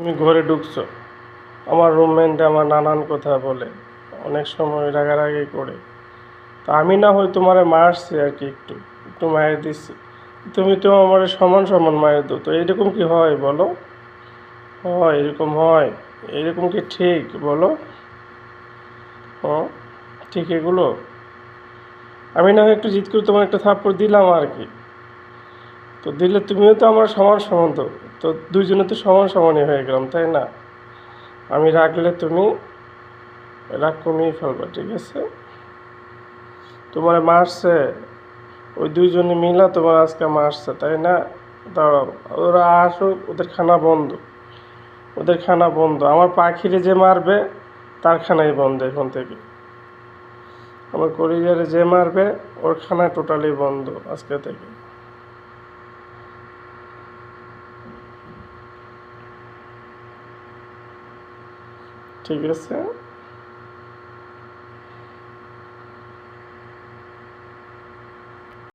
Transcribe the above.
তুমি ঘরে ঢুকছো, আমার রুমমেট আমার নানান কথা বলে, অনেক সময় রাগারাগি করে। তো আমি না হয় তোমারে মারছি আর কি, একটু একটু মায়ের দিচ্ছি, তুমি তো আমার সমান সমান মায়ের দো। তো এরকম কি হয় বলো? হয় এরকম হয়? এরকম কি ঠিক বলো? হ্যাঁ, ঠিক এগুলো? আমি না হয় একটু জিদ করে তোমার একটা থাপ্পড় দিলাম আর কি, তো দিলে তুমিও তো আমার সমান সমান, তো তো দুইজনে তো সমান সমানই হয়ে গেলাম, তাই না? আমি রাখলে তুমি রাগ কমিয়ে ফেলবা, ঠিক আছে? তোমার মারছে, ওই দুইজনে মিলা তোমার আজকে মারছে, তাই না? দাঁড়াও, ওরা আসুক, ওদের খানা বন্ধ, ওদের খানা বন্ধ। আমার পাখিরে যে মারবে তার খানাই বন্ধ এখন থেকে। আমার কলিজারে যে মারবে ওর খানা টোটালি বন্ধ আজকে থেকে, ঠিক আছে?